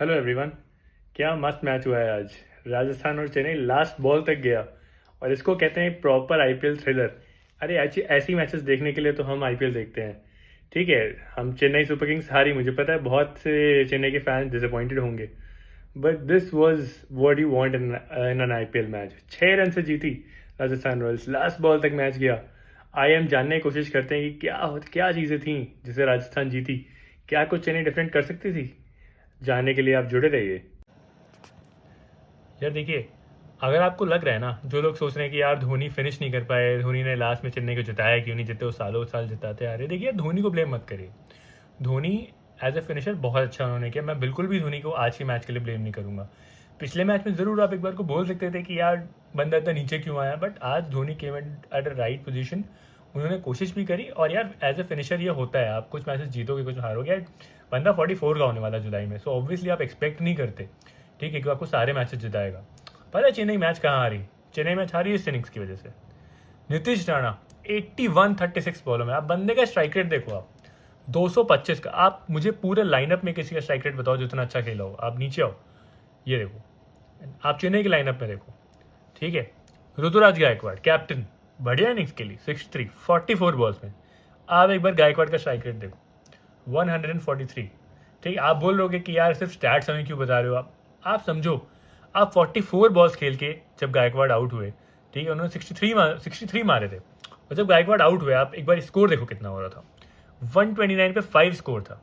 Hello everyone. क्या मस्त match हुआ है आज। राजस्थान और चेन्नई लास्ट बॉल तक गया और इसको कहते हैं प्रॉपर आईपीएल थ्रिलर। अरे ऐसी ऐसी मैचेस देखने के लिए तो हम आईपीएल देखते हैं। ठीक है, हम चेन्नई सुपर किंग्स हारी, मुझे पता है बहुत से चेन्नई के फैंस डिसअपॉइंटेड होंगे, but this was what you want in an IPL match. 6 run से जीती राजस्थान रॉयल्स, लास्ट बॉल तक मैच गया। आई एम जानने की कोशिश करते हैं कि क्या क्या चीज़ें थी जिसे राजस्थान जीती, क्या कुछ चेन्नई डिफरेंट कर सकती थी। जानने के लिए आप जुड़े रहिए। यार देखिए, अगर आपको लग रहा है ना, जो लोग सोच रहे हैं कि यार धोनी फिनिश नहीं कर पाए, धोनी ने लास्ट में चेन्नई को जिताया क्यों नहीं, जितने वो सालों साल जिताते आ रहे, देखिए धोनी को ब्लेम मत करिए। धोनी एज ए फिनिशर बहुत अच्छा उन्होंने किया, मैं बिल्कुल भी धोनी को आज के मैच के लिए ब्लेम नहीं करूंगा। पिछले मैच में ज़रूर आप एक बार को बोल सकते थे कि यार बंदा इतना नीचे क्यों आया, बट आज Dhoni came at a right position. उन्होंने कोशिश भी करी, और यार एज ए फिनिशर ये होता है, आप कुछ मैचेस जीतोगे कुछ हारोगे। यार बंदा 44 का होने वाला जुलाई में, सो ऑब्वियसली आप एक्सपेक्ट नहीं करते ठीक है कि आपको सारे मैचेस जिताएगा। पता है चेन्नई मैच कहाँ हारी? चेन्नई मैच हारी इस इनिंग्स की वजह से। नीतीश राणा 81-36 बॉलों में, आप बंदे का स्ट्राइक रेट देखो, आप 225 का। आप मुझे पूरे लाइनअप में किसी का स्ट्राइक रेट बताओ जो इतना अच्छा खेला हो। आप नीचे आओ, ये देखो, आप चेन्नई के लाइनअप में देखो। ठीक है, ऋतुराज गायकवाड़ कैप्टन, बढ़िया इनिंग्स के लिए 63 44 बॉल्स में। आप एक बार गायकवाड़ का स्ट्राइक रेट देखो, 143। ठीक है, आप बोल रहे हो कि यार सिर्फ स्टैट्स हमें क्यों बता रहे हो आप समझो। आप 44 बॉल्स खेल के जब गायकवाड़ आउट हुए, ठीक है, उन्होंने 63 मारे थे, और जब गायकवाड़ आउट हुए आप एक बार स्कोर देखो कितना हो रहा था। 129 पे 5 स्कोर था।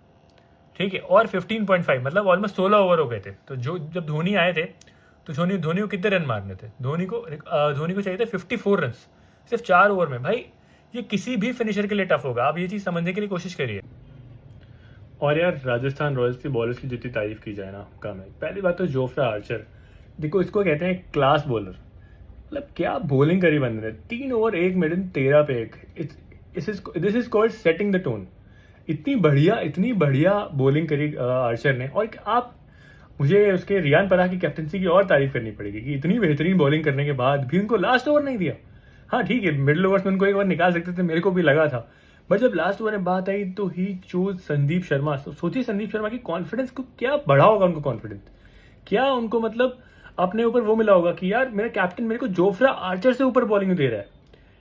ठीक है, और 15.5 मतलब ऑलमोस्ट 16 ओवर हो गए थे। तो जो जब धोनी आए थे, तो धोनी को कितने रन मारने थे? धोनी को चाहिए थे 54 रन सिर्फ 4 ओवर में। भाई ये किसी भी फिनिशर के लिए टफ होगा, आप ये चीज़ समझने के लिए कोशिश करिए। और यार राजस्थान रॉयल्स की बॉलर्स की जितनी तारीफ की जाए ना कम है। पहली बात तो जोफ्रा आर्चर, देखो इसको कहते हैं क्लास बॉलर। मतलब क्या बॉलिंग करी बंदे ने, 3 ओवर 1 मिडन 13 पे 1। This is called setting the tone. इतनी बढ़िया बॉलिंग करी आर्चर ने। और आप मुझे उसके रियान पराग की कैप्टनसी की और तारीफ करनी पड़ेगी कि इतनी बेहतरीन बॉलिंग करने के बाद भी उनको लास्ट ओवर नहीं दिया। हाँ ठीक है, मिडिल ओवर्स में उनको एक बार निकाल सकते थे, मेरे को भी लगा था, बट जब लास्ट ओवर में बात आई तो ही चूज संदीप शर्मा। सोचिए संदीप शर्मा की कॉन्फिडेंस को क्या बढ़ा होगा, उनको कॉन्फिडेंस क्या, उनको मतलब अपने ऊपर वो मिला होगा कि यार मेरा कैप्टन मेरे को जोफ्रा आर्चर से ऊपर बॉलिंग दे रहा है।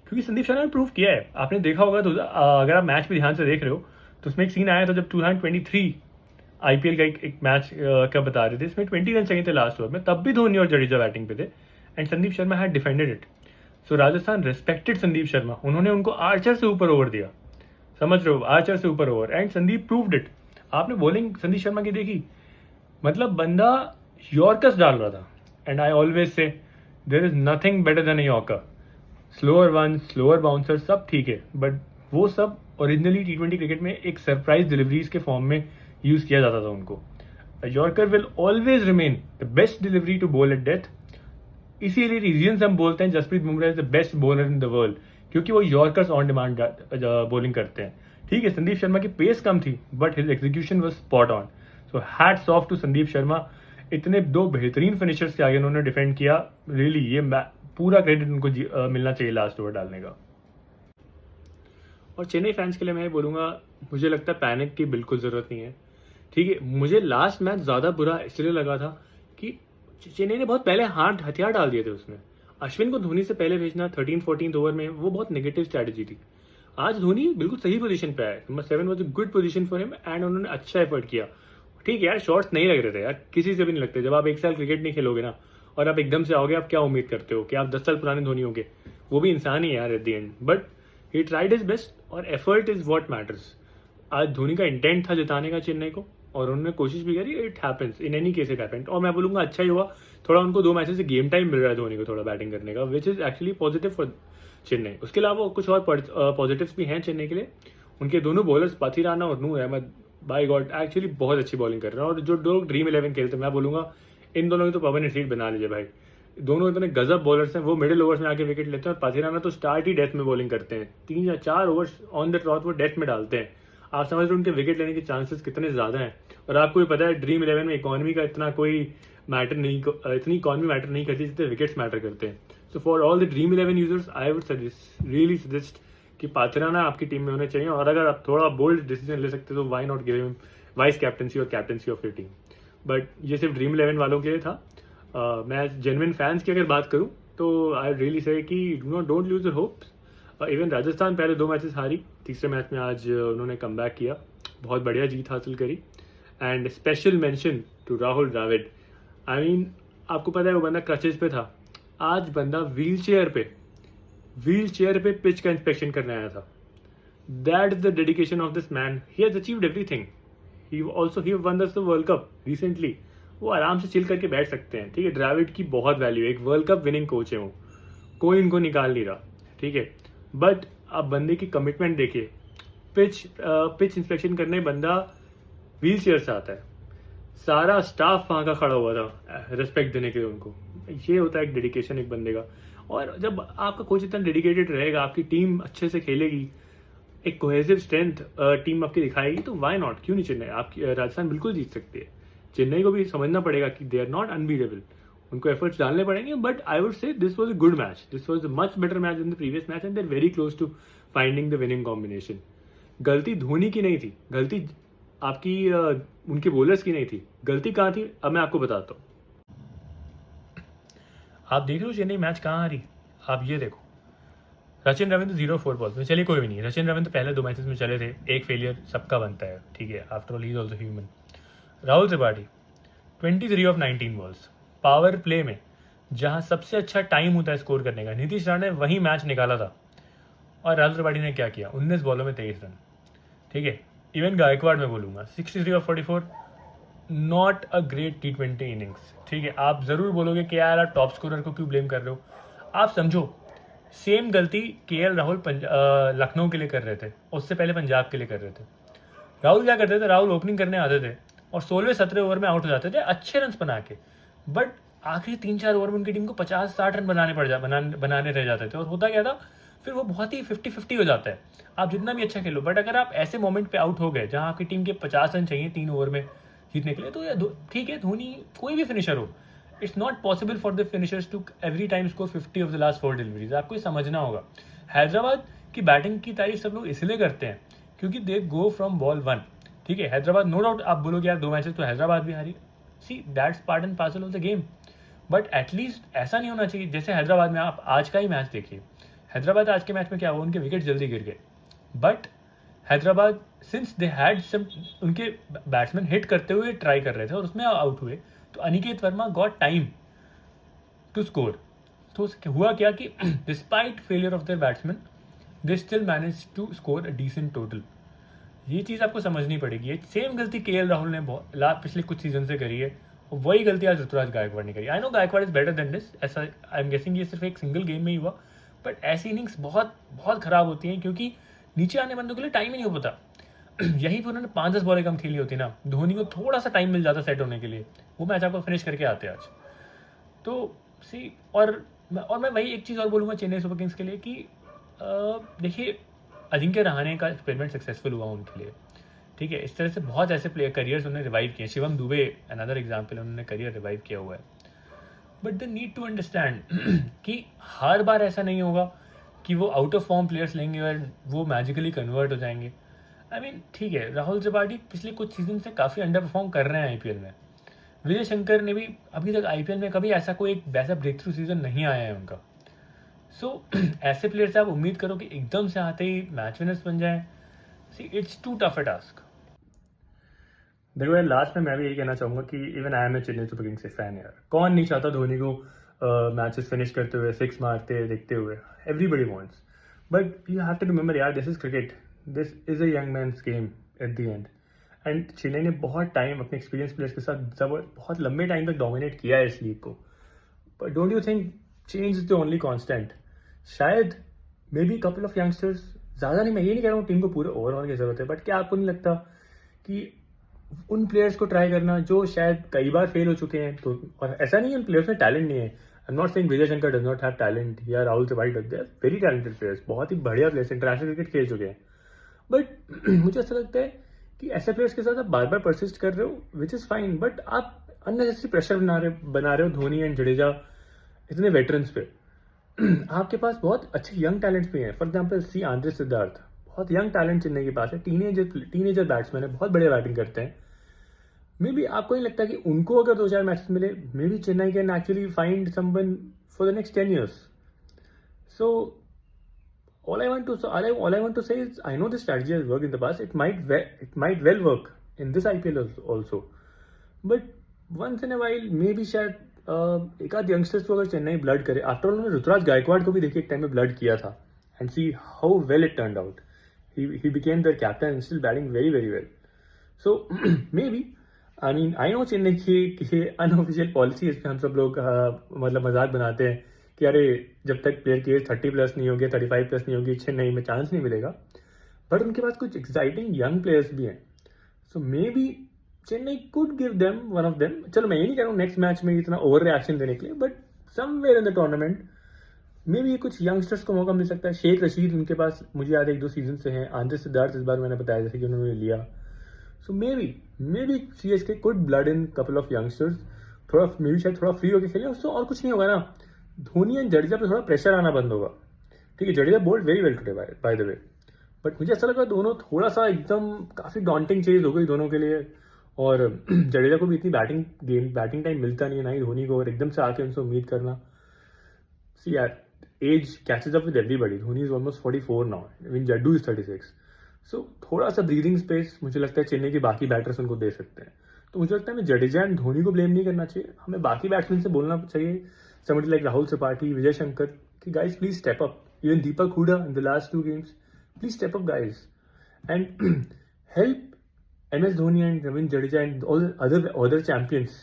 क्योंकि संदीप शर्मा ने प्रूव किया है, आपने देखा होगा तो अगर आप मैच भी ध्यान से देख रहे हो तो उसमें एक सीन आया था जब 2023 आईपीएल का एक मैच का बता रहे थे, इसमें 20 रन चाहिए थे लास्ट ओवर में, तब भी धोनी और जडेजा बैटिंग पे थे and Sandeep Sharma had defended it. So Rajasthan respected Sandeep Sharma, उन्होंने उनको आर्चर से ऊपर ओवर दिया। समझ रहे हो, आर्चर से ऊपर over, and Sandeep proved it. आपने बॉलिंग संदीप शर्मा की देखी, मतलब बंदा यॉर्कर्स डाल रहा था। And I always say there is nothing better than a yorker. Slower one, slower bouncer सब ठीक है, बट वो सब ओरिजिनली T20 क्रिकेट में एक सरप्राइज डिलीवरीज के फॉर्म में यूज किया जाता था उनको। Yorker will always remain the best delivery to bowl at death. इसीलिए रीजन हम बोलते हैं Jasprit Bumrah is the best bowler in the world, क्योंकि वो यॉर्कर्स ऑन डिमांड बॉलिंग करते हैं। ठीक है, संदीप शर्मा की पेस कम थी but his execution was spot on. So hats off to Sandeep Sharma. इतने दो बेहतरीन फिनिशर्स के आगे उन्होंने डिफेंड किया, रियली ये पूरा क्रेडिट उनको मिलना चाहिए लास्ट ओवर डालने का। और चेन्नई फैंस के लिए मैं ये बोलूँगा, मुझे लगता है पैनिक की बिल्कुल ज़रूरत नहीं है। ठीक है, मुझे लास्ट मैच ज़्यादा बुरा इसलिए लगा था कि चेन्नई ने बहुत पहले हाथ हथियार डाल दिए थे उसमें। अश्विन को धोनी से पहले भेजना 13-14 ओवर में, वो बहुत नेगेटिव स्ट्रैटेजी थी। आज धोनी बिल्कुल सही पोजीशन पे आया, number 7 was a good position for him and उन्होंने अच्छा एफर्ट किया। ठीक है यार, शॉट्स नहीं लग रहे थे यार, किसी से भी नहीं लगते। जब आप एक साल क्रिकेट नहीं खेलोगे ना और आप एकदम से आओगे, आप क्या उम्मीद करते हो कि आप 10 साल पुराने धोनी होंगे? वो भी इंसान ही है यार eight the and, but he tried his best और एफर्ट इज व्हाट मैटर्स। आज धोनी का इंटेंट था जिताने का चेन्नई को, और उन्होंने कोशिश भी करी। It happens in any case, it happened. और मैं बोलूंगा अच्छा ही हुआ, थोड़ा उनको 2 मैचेस से गेम टाइम मिल रहा है धोनी को थोड़ा बैटिंग करने का, which is actually positive for Chennai. उसके अलावा कुछ और पॉजिटिव्स भी हैं चेन्नई के लिए। उनके दोनों बॉलर्स पाथिराना और नूर अहमद, बाय गॉड एक्चुअली बहुत अच्छी बॉलिंग कर रहे हैं। और जो लोग ड्रीम 11 खेलते हैं, मैं बोलूंगा इन दोनों की तो परमानेंट सीट बना लीजिए भाई। दोनों इतने गजब बॉलर्स हैं, वो मिडिल ओवर्स में आके विकेट लेते हैं, और पाथिराना तो स्टार्ट ही डेथ में बॉलिंग करते हैं। 3 या 4 ओवर्स ऑन द ट्रॉट वो डेथ में डालते हैं। आप समझ रहे हो उनके विकेट लेने के चांसेस कितने ज्यादा हैं। और आपको भी पता है ड्रीम 11 में इकोनॉमी का इतना कोई मैटर नहीं, इतनी इकोनॉमी मैटर नहीं करती जितने विकेट्स मैटर करते हैं। So for all the dream 11 users I would really suggest कि पाथिराना आपकी टीम में होने चाहिए। और अगर आप थोड़ा बोल्ड डिसीजन ले सकते हो तो why not give him vice captaincy और captaincy of your team. But ये सिर्फ ड्रीम 11 वालों के लिए था। मैं जेन्युइन फैंस की अगर बात करूँ तो आई रियली से कि don't lose your hopes. Even Rajasthan पहले 2 मैचेस हारी, तीसरे मैच में आज उन्होंने कम किया, बहुत बढ़िया जीत हासिल करी। And special mention to Rahul Dravid. I mean आपको पता है वो बंदा क्रचेज पे था, आज बंदा व्हील चेयर पे पिच का इंस्पेक्शन करने आया था। That is the dedication of this man. He has achieved everything. He one the world cup recently. वो आराम से चिल करके बैठ सकते हैं, ठीक है। द्रविड़ की बहुत वैल्यू है, एक वर्ल्ड कप विनिंग कोच है वो, कोई इनको निकाल नहीं रहा, ठीक है। बट आप बंदे की कमिटमेंट देखिए, पिच इंस्पेक्शन करने बंदा व्हील चेयर से आता है, सारा स्टाफ वहाँ का खड़ा हुआ था रिस्पेक्ट देने के लिए उनको। ये होता है एक डेडिकेशन एक बंदे का। और जब आपका कोच इतना डेडिकेटेड रहेगा, आपकी टीम अच्छे से खेलेगी, एक कोहेसिव स्ट्रेंथ टीम आपकी दिखाएगी, तो वाई नॉट, क्यों नहीं चेन्नई, आपकी राजस्थान बिल्कुल जीत सकती है। चेन्नई को भी समझना पड़ेगा कि दे आर नॉट अनबीटेबल, उनको एफर्ट्स डालने पड़ेंगे। But I would say this was a good match, this was a much better match than the previous match and they are very close to finding the winning combination. गलती धोनी की नहीं थी, गलती आपकी उनके बॉलर्स की नहीं थी। गलती कहाँ थी अब मैं आपको बताता हूँ। आप देख रहे हो चेन्नई मैच कहाँ आ रही, आप ये देखो, सचिन रविंद्र 0-4 बॉल्स में, चलिए कोई भी नहीं, सचिन रविंद्र पहले 2 मैचेस में चले थे, एक फेलियर सबका बनता है, ठीक है, after all he is also human. Rahul Tripathi 23 of 19 balls, power play में जहां सबसे अच्छा टाइम होता है स्कोर करने का, नीतीश राणा ने वही मैच निकाला था। और राहुल त्रिपाठी ने क्या किया, 19 बॉलों में 23 रन, ठीक है। इवन गायकवाड़ में बोलूंगा 63 of 44, not a great T20 innings, ठीक है। आप जरूर बोलोगे कि यार आप टॉप स्कोरर को क्यों ब्लेम कर रहे हो, आप समझो सेम गलती KL राहुल लखनऊ के लिए कर रहे थे, उससे पहले पंजाब के लिए कर रहे थे। राहुल क्या करते थे, राहुल ओपनिंग करने आते थे और 16वें-17वें ओवर में आउट हो जाते थे अच्छे रन बना के, बट आखिरी 3-4 ओवर में उनकी टीम को 50-60 रन बनाने रह जाते थे। और होता क्या था, फिर वो बहुत ही 50-50 हो जाता है, आप जितना भी अच्छा खेलो, बट अगर आप ऐसे मोमेंट पे आउट हो गए जहां आपकी टीम के 50 रन चाहिए 3 ओवर में जीतने के लिए, तो ठीक है, धोनी कोई भी फिनिशर हो, it's not possible for the finishers to every time score 50 of the last 4 deliveries. आपको ये समझना होगा। हैदराबाद की बैटिंग की तारीफ सब लोग इसलिए करते हैं क्योंकि दे गो फ्रॉम बॉल 1, ठीक है। हैदराबाद नो डाउट आप बोलोगे यार 2 मैचेस तो हैदराबाद भी हारी, see that's part and parcel of the game, but at least ऐसा नहीं होना चाहिए। जैसे हैदराबाद में आप आज का ही मैच देखिए, हैदराबाद आज के मैच में क्या हुआ, उनके विकेट जल्दी गिर गए, but Hyderabad since they had some, उनके बैट्समैन हिट करते हुए ट्राई कर रहे थे और उसमें आउट हुए, तो Aniket Varma got time to score. तो हुआ क्या कि despite failure of their batsman they still manage to score a decent total. ये चीज़ आपको समझनी पड़ेगी। ये सेम गलती KL राहुल ने पिछले कुछ सीजन से करी है, और वही गलती आज ऋतुराज गायकवाड़ ने करी। I know Gaikwad is better than this, ऐसा आई एम गेसिंग ये सिर्फ एक सिंगल गेम में ही हुआ, बट ऐसी इनिंग्स बहुत बहुत खराब होती हैं क्योंकि नीचे आने बंदों के लिए टाइम ही नहीं हो पाता। यहीं पर उन्होंने 5-10 बॉलें कम खेली होती ना, धोनी को थोड़ा सा टाइम मिल जाता सेट होने के लिए, वो मैच आपको फिनिश करके आते आज। तो सी और मैं वही एक चीज़ और बोलूँगा चेन्नई सुपर किंग्स के लिए कि देखिए अजिंक्य रहाणे का एक्सपेरिमेंट सक्सेसफुल हुआ उनके लिए, ठीक है। इस तरह से बहुत ऐसे प्लेयर करियर्स उन्होंने रिवाइव किए, शिवम दुबे अनदर एग्जाम्पल, उन्होंने करियर रिवाइव किया हुआ है। But they need to understand कि हर बार ऐसा नहीं होगा कि वो आउट ऑफ फॉर्म प्लेयर्स लेंगे और वो मैजिकली कन्वर्ट हो जाएंगे। आई मीन ठीक है, राहुल त्रिपाठी पिछले कुछ सीजन से काफ़ी अंडर परफॉर्म कर रहे हैं IPL में। विजय शंकर ने भी अभी तक IPL में कभी ऐसा कोई एक वैसा ब्रेक थ्रू सीजन नहीं आया है उनका। सो ऐसे प्लेयर से आप उम्मीद करो कि एकदम से आते ही मैच विनर्स बन जाए, see it's too tough a task. देखो यार, लास्ट में मैं भी यही कहना चाहूँगा कि even I am a Chennai Super Kings से फैन यार, कौन नहीं चाहता धोनी को मैचेस फिनिश करते हुए, 6 मारते देखते हुए, everybody wants, but you have to remember यार, this is cricket, this is a young man's game at the end. And Chennai ने बहुत टाइम अपने एक्सपीरियंस प्लेयर्स के साथ बहुत लंबे टाइम तक डोमिनेट किया है इस लीग को, but don't you think change is the only constant? शायद maybe couple of youngsters, ज़्यादा नहीं, मैं ये नहीं कह रहा हूँ टीम को पूरे ओवरऑल की जरूरत है, बट क्या आपको नहीं लगता कि उन प्लेयर्स को ट्राई करना जो शायद कई बार फेल हो चुके हैं, तो और ऐसा नहीं है उन प्लेयर्स में टैलेंट नहीं है, I am not saying Vijay Shankar does not have talent या Rahul Tripathi does, they are very talented players, बहुत ही बढ़िया प्लेयर्स, इंटरनेशनल क्रिकेट खेल चुके हैं, बट मुझे ऐसा लगता है कि ऐसे प्लेयर्स के साथ आप बार बार परसिस्ट कर रहे हो, विच इज़ फाइन, बट आप अननेसेसरी प्रेशर बना रहे हो धोनी एंड जडेजा इतने वेटरन्स पे। आपके पास बहुत अच्छे यंग टैलेंट्स भी हैं, for example see Andre Siddharth, बहुत यंग टैलेंट चेन्नई के पास है, टीनेजर बैट्समैन है, बहुत बढ़िया बैटिंग करते हैं, मे बी आपको नहीं लगता कि उनको अगर 2-4 मैचेस मिले, may be Chennai can actually find someone for the next 10 years. So all I want to say is I know this strategy has worked in the past. It might well work in this IPL also. But once in a while maybe शायद एक आध youngsters को अगर Chennai blood करे. After all उन्होंने ऋतुराज गायकवाड़ को भी देखिए एक टाइम में ब्लड किया था. And see how well it turned out. He became their captain and still batting very very well. So maybe I know Chennai की अनऑफिशियल पॉलिसी, इस पर हम सब लोग मतलब मजाक बनाते हैं कि अरे जब तक प्लेयर की एज 30+ नहीं होगी, 35+ नहीं होगी, चेन्नई में चांस नहीं मिलेगा. बट उनके पास कुछ एक्साइटिंग यंग प्लेयर्स भी हैं. So maybe Chennai could give them one of them. चलो मैं ये नहीं कह रहा हूँ नेक्स्ट मैच में इतना ओवर रिएक्शन देने के लिए, but somewhere in the tournament may be कुछ यंगस्टर्स को मौका मिल सकता है. शेख रशीद उनके पास मुझे याद है 1-2 सीजन से हैं. आंद्रे सिद्धार्थ इस बार मैंने बताया जैसे कि उन्होंने लिया. So maybe CSK could blood in couple of youngsters. थोड़ा मे बी शायद थोड़ा फ्री होकर खेले. उससे और कुछ नहीं होगा ना, धोनी एंड जडेजा पे थोड़ा प्रेशर आना बंद होगा. ठीक है, Jadeja bowled very well today by the way. But मुझे ऐसा लगा दोनों थोड़ा सा एकदम काफी डॉन्टिंग चीज हो गई दोनों के लिए. और जडेजा को भी इतनी बैटिंग टाइम मिलता नहीं है, ना ही धोनी को. और एकदम से आके उनसे उम्मीद करना. सी यार, age catches up with everybody. Dhoni is almost 44 now. I mean, Jaddu is 36. So थोड़ा सा ब्रीदिंग स्पेस मुझे लगता है चेन्नई के बाकी बैटर्स उनको दे सकते हैं. तो मुझे लगता है हमें जडेजा एंड धोनी को ब्लेम नहीं करना चाहिए. हमें बाकी बैट्समैन से बोलना चाहिए, somebody like राहुल त्रिपाठी, विजय शंकर, कि guys please step up. Even Deepak Hooda in the last 2 games, please step up guys and help MS Dhoni and Ravindra Jadeja and all the other champions.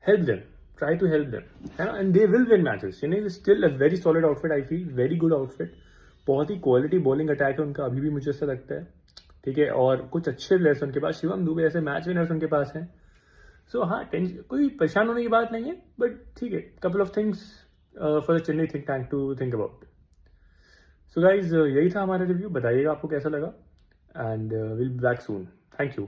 Help them. Try to help them, and they will win matches. Chennai is still a very solid outfit. I feel very good outfit. बहुत ही quality bowling attack है उनका अभी भी, मुझे ऐसा लगता है. ठीक है, और कुछ अच्छे प्लेयर्स उनके पास. शिवम दुबे ऐसे मैच विनर्स उनके पास हैं. सो हाँ, कोई परेशान होने की बात नहीं है. बट ठीक है, couple of things for the Chennai think tank to think about. So guys, यही था हमारा रिव्यू. बताइएगा आपको कैसा लगा, and will be back soon. Thank you.